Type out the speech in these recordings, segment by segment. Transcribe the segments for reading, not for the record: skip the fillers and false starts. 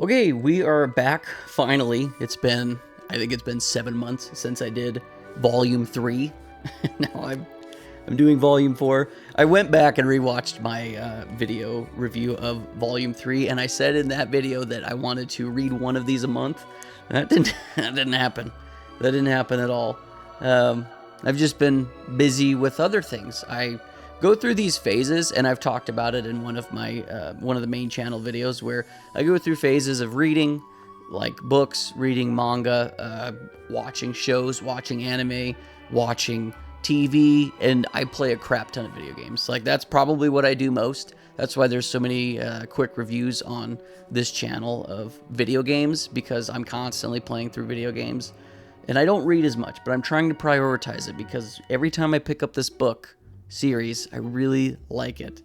Okay, we are back finally. I think it's been 7 months since I did Volume 3. Now I'm doing Volume 4. I went back and rewatched my video review of Volume 3, and I said in that video that I wanted to read one of these a month. That didn't happen. That didn't happen at all. I've just been busy with other things. I go through these phases, and I've talked about it in one of my one of the main channel videos, where I go through phases of reading, like books, reading manga, watching shows, watching anime, watching TV, and I play a crap ton of video games. Like, that's probably what I do most. That's why there's so many quick reviews on this channel of video games, because I'm constantly playing through video games. And I don't read as much, but I'm trying to prioritize it, because every time I pick up this book series, I really like it.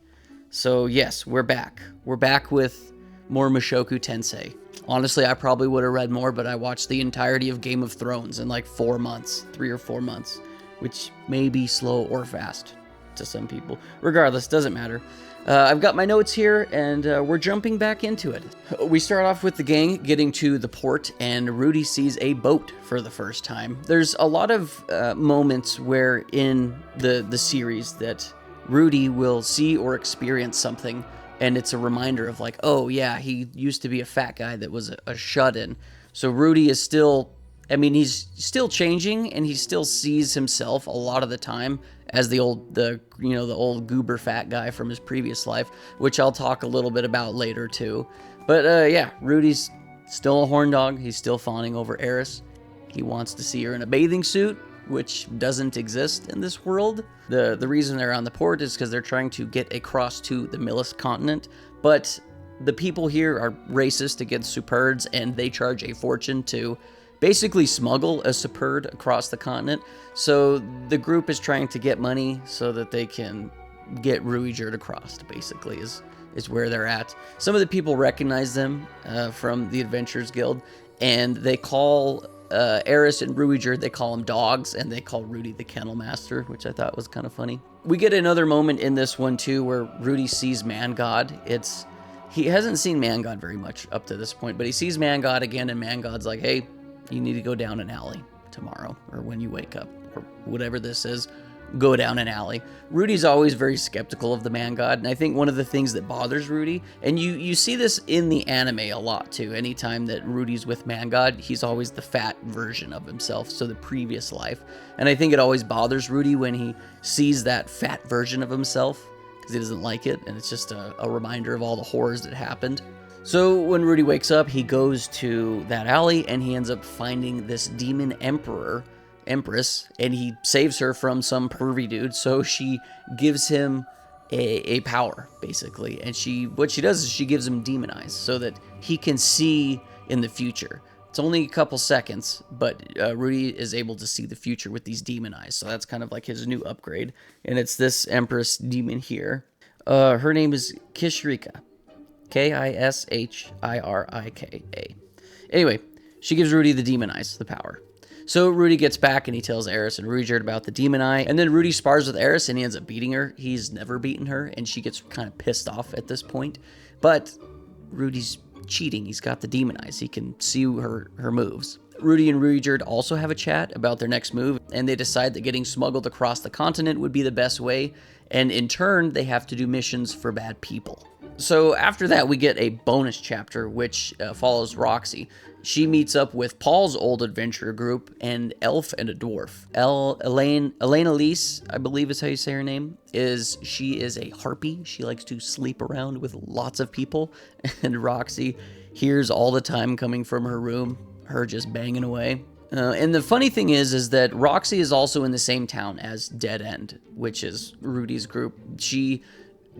So yes, we're back. We're back with more Mushoku Tensei. Honestly, I probably would have read more, but I watched the entirety of Game of Thrones in like 4 months, 3 or 4 months, which may be slow or fast to some people. Regardless, doesn't matter. I've got my notes here, and we're jumping back into it. We start off with the gang getting to the port, and Rudy sees a boat for the first time. There's a lot of moments where in the series that Rudy will see or experience something, and it's a reminder of like, oh yeah, he used to be a fat guy that was a shut-in. So Rudy is still... he's still changing, and he still sees himself a lot of the time as the old goober fat guy from his previous life, which I'll talk a little bit about later too. But yeah, Rudy's still a horn dog. He's still fawning over Eris. He wants to see her in a bathing suit, which doesn't exist in this world. The reason they're on the port is because they're trying to get across to the Millis continent, but the people here are racist against Superds, and they charge a fortune to basically smuggle a Superd across the continent. So the group is trying to get money so that they can get Ruijerd across, basically, is where they're at. Some of the people recognize them from the Adventurers Guild, and they call Eris and Ruijerd, they call them dogs, and they call Rudy the Kennel Master, which I thought was kind of funny. We get another moment in this one too where Rudy sees Man God. He hasn't seen Man God very much up to this point, but he sees Man God again, and Man God's like, hey, you need to go down an alley tomorrow, or when you wake up, or whatever this is, go down an alley. Rudy's always very skeptical of the Man God, and I think one of the things that bothers Rudy, and you see this in the anime a lot too, anytime that Rudy's with Man God, he's always the fat version of himself, so the previous life. And I think it always bothers Rudy when he sees that fat version of himself, because he doesn't like it, and it's just a reminder of all the horrors that happened. So when Rudy wakes up, he goes to that alley, and he ends up finding this demon empress, and he saves her from some pervy dude. So she gives him a power, basically. And what she does is she gives him demon eyes so that he can see in the future. It's only a couple seconds, but Rudy is able to see the future with these demon eyes. So that's kind of like his new upgrade. And it's this empress demon here. Her name is Kishrika. Kishirika. Anyway, she gives Rudy the demon eyes, the power. So Rudy gets back, and he tells Eris and Ruijerd about the demon eye. And then Rudy spars with Eris, and he ends up beating her. He's never beaten her, and she gets kind of pissed off at this point. But Rudy's cheating. He's got the demon eyes. He can see her moves. Rudy and Ruijerd also have a chat about their next move, and they decide that getting smuggled across the continent would be the best way. And in turn, they have to do missions for bad people. So after that, we get a bonus chapter, which follows Roxy. She meets up with Paul's old adventurer group, an elf and a dwarf. Elena Lise, I believe is how you say her name, she is a harpy. She likes to sleep around with lots of people, and Roxy hears all the time coming from her room, her just banging away. And the funny thing is that Roxy is also in the same town as Dead End, which is Rudy's group. She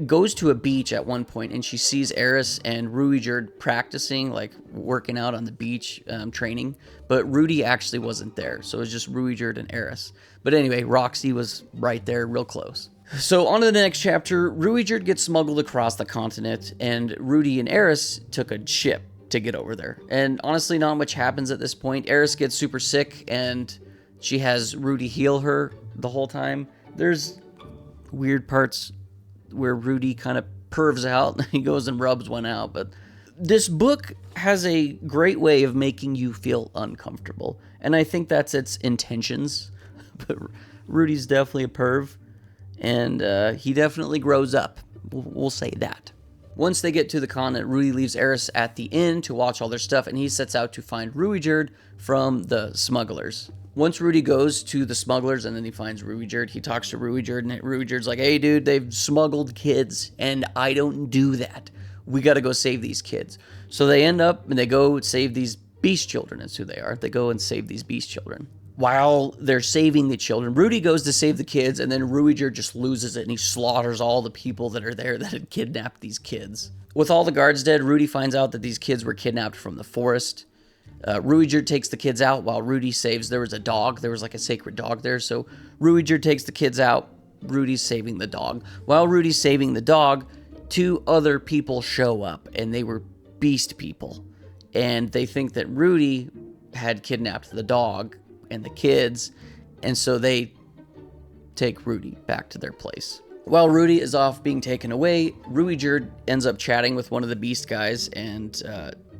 goes to a beach at one point, and she sees Eris and Ruijerd practicing, like working out on the beach, training. But Rudy actually wasn't there, so it was just Ruijerd and Eris. But anyway, Roxy was right there, real close. So on to the next chapter. Ruijerd gets smuggled across the continent, and Rudy and Eris took a ship to get over there. And honestly, not much happens at this point. Eris gets super sick, and she has Rudy heal her the whole time. There's weird parts where Rudy kind of pervs out. He goes and rubs one out, but This book has a great way of making you feel uncomfortable, and I think that's its intentions. But Rudy's definitely a perv, and he definitely grows up. We'll say that. Once they get to the continent, Rudy leaves Eris at the inn to watch all their stuff, and he sets out to find Ruijerd from the smugglers. Once Rudy goes to the smugglers and then he finds Ruijerd, he talks to Ruijerd, and Ruijerd's like, hey dude, they've smuggled kids, and I don't do that. We gotta go save these kids. So they end up, and they go save these beast children, is who they are. They go and save these beast children. While they're saving the children, Rudy goes to save the kids, and then Ruijerd just loses it, and he slaughters all the people that are there that had kidnapped these kids. With all the guards dead, Rudy finds out that these kids were kidnapped from the forest. Ruijerd takes the kids out while Rudy saves. There was a dog. There was like a sacred dog there. So Ruijerd takes the kids out. Rudy's saving the dog. While Rudy's saving the dog, 2 other people show up, and they were beast people. And they think that Rudy had kidnapped the dog and the kids, and so they take Rudy back to their place. While Rudy is off being taken away, Ruijerd ends up chatting with one of the beast guys and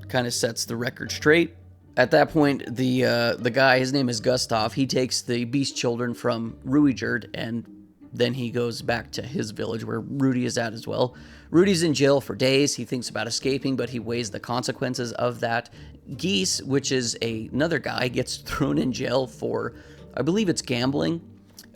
kind of sets the record straight. At that point, the guy, his name is Gustav, he takes the beast children from Ruijerd, and then he goes back to his village where Rudy is at as well. Rudy's in jail for days. He thinks about escaping, but he weighs the consequences of that. Geese, which is another guy, gets thrown in jail for, I believe it's gambling.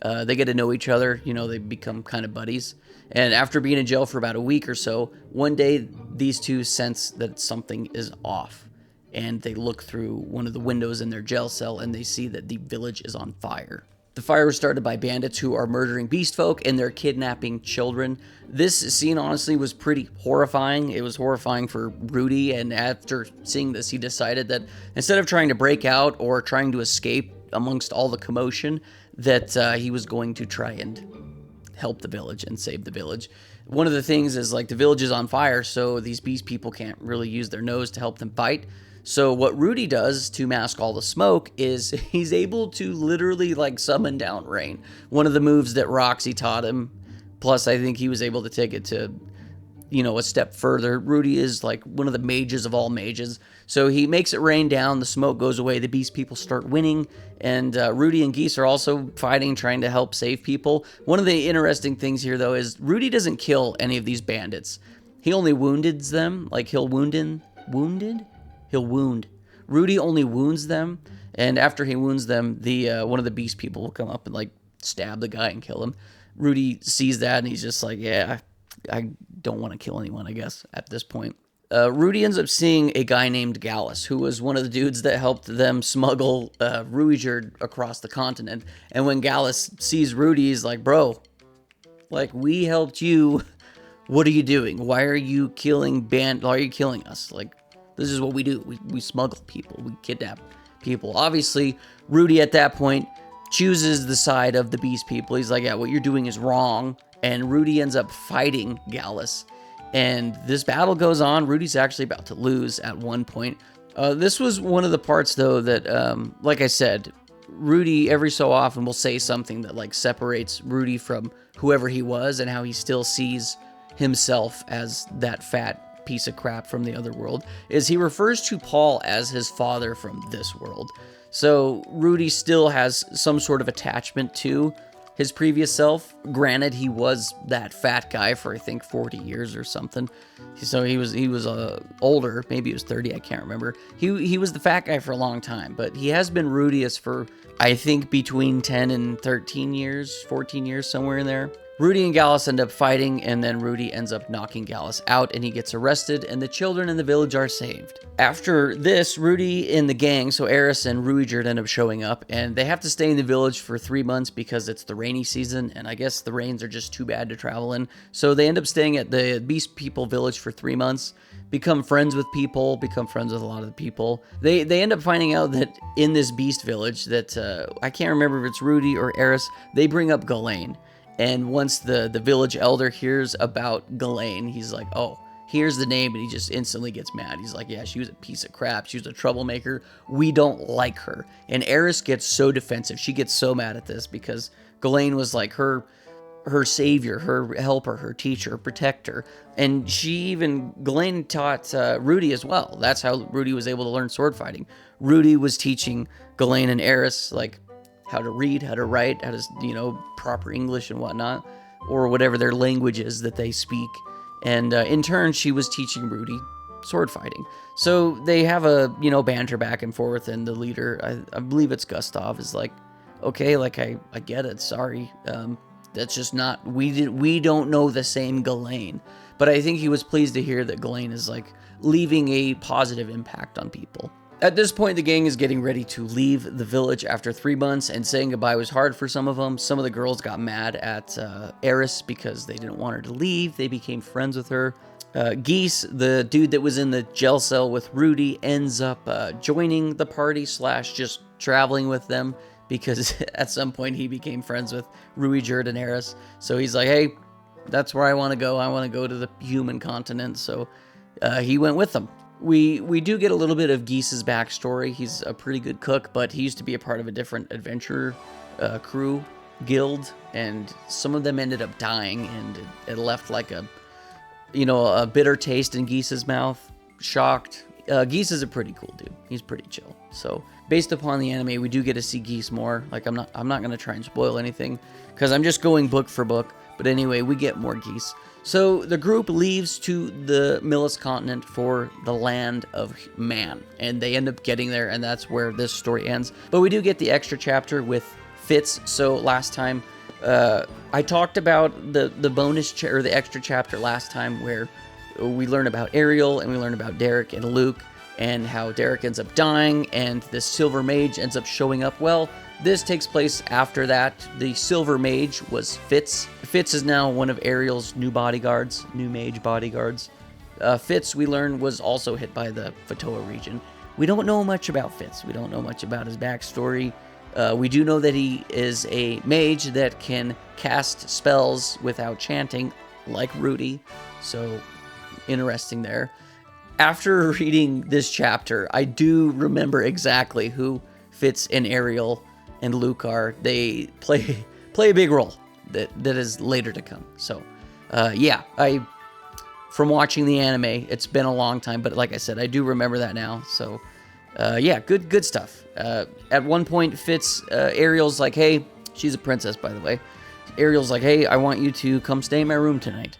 They get to know each other. You know, they become kind of buddies. And after being in jail for about a week or so, one day these two sense that something is off. And they look through one of the windows in their jail cell, and they see that the village is on fire. The fire was started by bandits who are murdering beast folk, and they're kidnapping children. This scene, honestly, was pretty horrifying. It was horrifying for Rudy, and after seeing this, he decided that instead of trying to break out or trying to escape amongst all the commotion, that he was going to try and help the village and save the village. One of the things is, like, the village is on fire, so these beast people can't really use their nose to help them fight. So what Rudy does to mask all the smoke is he's able to literally, like, summon down rain. One of the moves that Roxy taught him. Plus, I think he was able to take it to, you know, a step further. Rudy is, like, one of the mages of all mages. So he makes it rain down, the smoke goes away, the beast people start winning, and Rudy and Geese are also fighting, trying to help save people. One of the interesting things here, though, is Rudy doesn't kill any of these bandits. He only woundeds them. Like, he'll wound. Rudy only wounds them, and after he wounds them, the one of the beast people will come up and, like, stab the guy and kill him. Rudy sees that, and he's just like, yeah, I don't want to kill anyone, I guess, at this point. Rudy ends up seeing a guy named Gallus, who was one of the dudes that helped them smuggle Ruijerd across the continent. And when Gallus sees Rudy, he's like, bro, like, we helped you. What are you doing? Why are you killing Why are you killing us? Like, this is what we do. We smuggle people. We kidnap people. Obviously, Rudy at that point chooses the side of the beast people. He's like, yeah, what you're doing is wrong. And Rudy ends up fighting Gallus. And this battle goes on. Rudy's actually about to lose at one point. This was one of the parts, though, that, like I said, Rudy every so often will say something that, like, separates Rudy from whoever he was and how he still sees himself as that fat piece of crap from the other world, is he refers to Paul as his father from this world. So Rudy still has some sort of attachment to his previous self. Granted, he was that fat guy for, I think, 40 years or something. So he was older, maybe he was 30, I can't remember. He was the fat guy for a long time, but he has been Rudius for, I think, between 10 and 13 years, 14 years, somewhere in there. Rudy and Gallus end up fighting, and then Rudy ends up knocking Gallus out, and he gets arrested, and the children in the village are saved. After this, Rudy and the gang, so Eris and Ruijerd, end up showing up, and they have to stay in the village for 3 months because it's the rainy season, and I guess the rains are just too bad to travel in. So they end up staying at the Beast People village for 3 months, become friends with people, become friends with a lot of the people. They end up finding out that in this Beast village that, I can't remember if it's Rudy or Eris, they bring up Ghislaine. And once the village elder hears about Ghislaine, he's like, oh, here's the name, and he just instantly gets mad. He's like, yeah, she was a piece of crap. She was a troublemaker. We don't like her. And Eris gets so defensive. She gets so mad at this because Ghislaine was like her her savior, her helper, her teacher, protector. And Ghislaine taught Rudy as well. That's how Rudy was able to learn sword fighting. Rudy was teaching Ghislaine and Eris, like, how to read, how to write, how to, proper English and whatnot, or whatever their language is that they speak. And in turn, she was teaching Rudy sword fighting. So they have a, banter back and forth, and the leader, I believe it's Gustav, is like, okay, like, I get it, sorry. That's just not, we don't know the same Ghislaine. But I think he was pleased to hear that Ghislaine is, like, leaving a positive impact on people. At this point, the gang is getting ready to leave the village after 3 months, and saying goodbye was hard for some of them. Some of the girls got mad at Eris because they didn't want her to leave. They became friends with her. Geese, the dude that was in the jail cell with Rudy, ends up joining the party / just traveling with them, because at some point he became friends with Rui, Jerd, and Eris. So he's like, hey, that's where I want to go. I want to go to the human continent. So he went with them. We do get a little bit of Geese's backstory. He's a pretty good cook, but he used to be a part of a different adventure crew guild, and some of them ended up dying, and it left like a bitter taste in Geese's mouth. Shocked. Geese is a pretty cool dude. He's pretty chill. So based upon the anime, we do get to see Geese more. Like, I'm not going to try and spoil anything, because I'm just going book for book. But anyway, we get more Geese. So the group leaves to the Millis continent for the land of man, and they end up getting there, and that's where this story ends. But we do get the extra chapter with Fitz. So last time, I talked about the bonus or the extra chapter last time, where we learn about Ariel, and we learn about Derek and Luke, and how Derek ends up dying, and the Silver Mage ends up showing up. Well, this takes place after that. The Silver Mage was Fitz. Fitz is now one of Ariel's new mage bodyguards. Fitz, we learn, was also hit by the Fatoa region. We don't know much about Fitz. We don't know much about his backstory. We do know that he is a mage that can cast spells without chanting, like Rudy. So, interesting there. After reading this chapter, I do remember exactly who Fitz and Ariel and Luke are. They play a big role that is later to come. So, from watching the anime, it's been a long time, but like I said, I do remember that now. So, good stuff. At one point, Ariel's like, hey, she's a princess, by the way. Ariel's like, hey, I want you to come stay in my room tonight,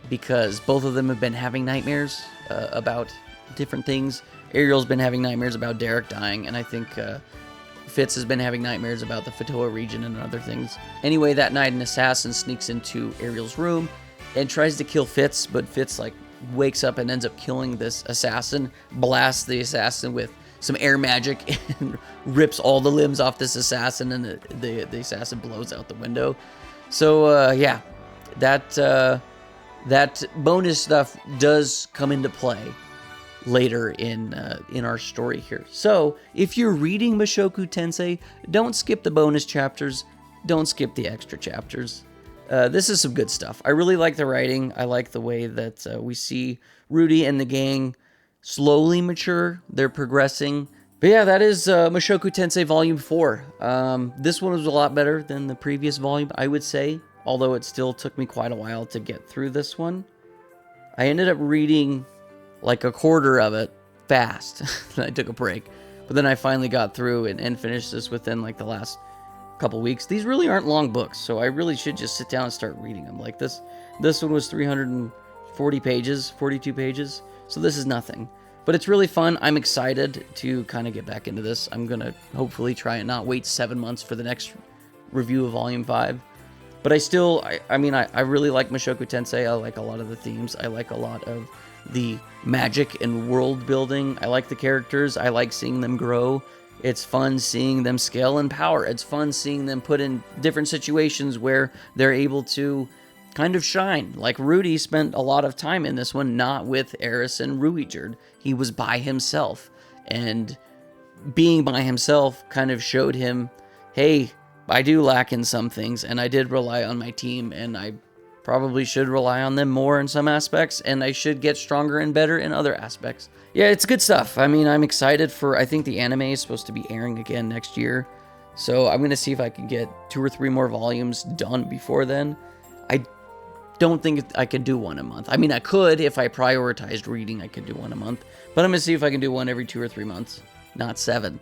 because both of them have been having nightmares about different things. Ariel's been having nightmares about Derek dying, and I think Fitz has been having nightmares about the Fatoa region and other things. Anyway, that night, an assassin sneaks into Ariel's room and tries to kill Fitz, but Fitz wakes up and ends up killing this assassin, blasts the assassin with some air magic, and rips all the limbs off this assassin, and the assassin blows out the window. So, that bonus stuff does come into play later in our story here. So, if you're reading Mushoku Tensei, don't skip the bonus chapters. Don't skip the extra chapters. This is some good stuff. I really like the writing. I like the way that we see Rudy and the gang slowly mature. They're progressing. But yeah, that is Mushoku Tensei Volume 4. This one was a lot better than the previous volume, I would say. Although it still took me quite a while to get through this one. I ended up reading like a quarter of it fast. I took a break. But then I finally got through and finished this within like the last couple weeks. These really aren't long books, so I really should just sit down and start reading them. Like this one was 340 pages, 42 pages. So this is nothing. But it's really fun. I'm excited to kind of get back into this. I'm going to hopefully try and not wait 7 months for the next review of Volume 5. But I really like Mushoku Tensei. I like a lot of the themes. I like a lot of the magic and world building. I like the characters. I like seeing them grow. It's fun seeing them scale in power. It's fun seeing them put in different situations where they're able to kind of shine. Like Rudy spent a lot of time in this one, not with Eris and Ruijerd. He was by himself. And being by himself kind of showed him, hey, I do lack in some things, and I did rely on my team, and I probably should rely on them more in some aspects, and I should get stronger and better in other aspects. Yeah, it's good stuff. I mean, I'm excited I think the anime is supposed to be airing again next year, so I'm going to see if I can get 2 or 3 more volumes done before then. I don't think I could do one a month. I mean, I could if I prioritized reading. I could do one a month, but I'm gonna see if I can do one every 2 or 3 months, not 7,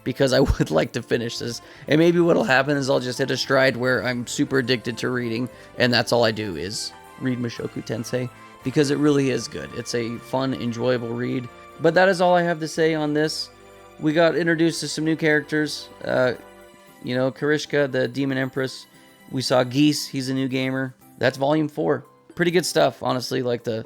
because I would like to finish this. And maybe what'll happen is I'll just hit a stride where I'm super addicted to reading, and that's all I do is read Mushoku Tensei, because it really is good. It's a fun, enjoyable read. But that is all I have to say on this. We got introduced to some new characters. You know, Karishka, the Demon Empress. We saw Geese. He's a new gamer. That's volume 4. Pretty good stuff, honestly. Like the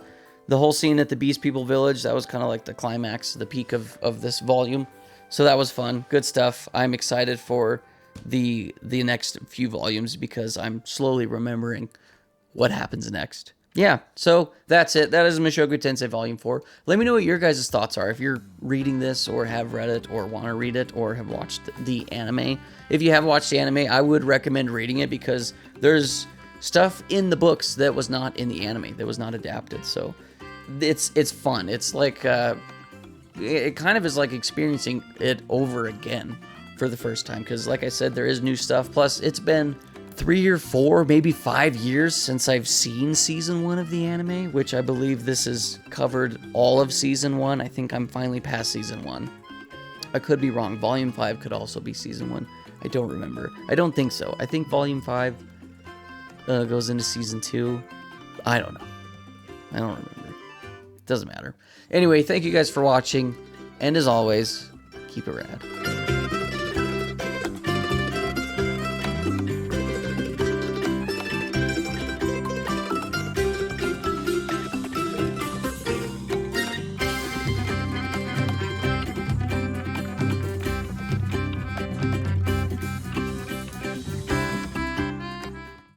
whole scene at the Beast People Village, that was kind of like the climax, the peak of this volume. So that was fun. Good stuff. I'm excited for the next few volumes because I'm slowly remembering what happens next. Yeah, so that's it. That is Mushoku Tensei Volume 4. Let me know what your guys' thoughts are. If you're reading this or have read it or want to read it or have watched the anime. If you have watched the anime, I would recommend reading it because there's stuff in the books that was not in the anime, that was not adapted. So it's fun. It's like, it kind of is like experiencing it over again for the first time. Because like I said, there is new stuff. Plus, it's been 3 or 4, maybe 5 years since I've seen season 1 of the anime, which I believe this has covered all of season 1. I think I'm finally past season 1. I could be wrong. Volume 5 could also be season 1. I don't remember. I don't think so. I think volume 5 goes into season 2. I don't know. I don't remember. Doesn't matter. Anyway, thank you guys for watching. And as always, keep it rad.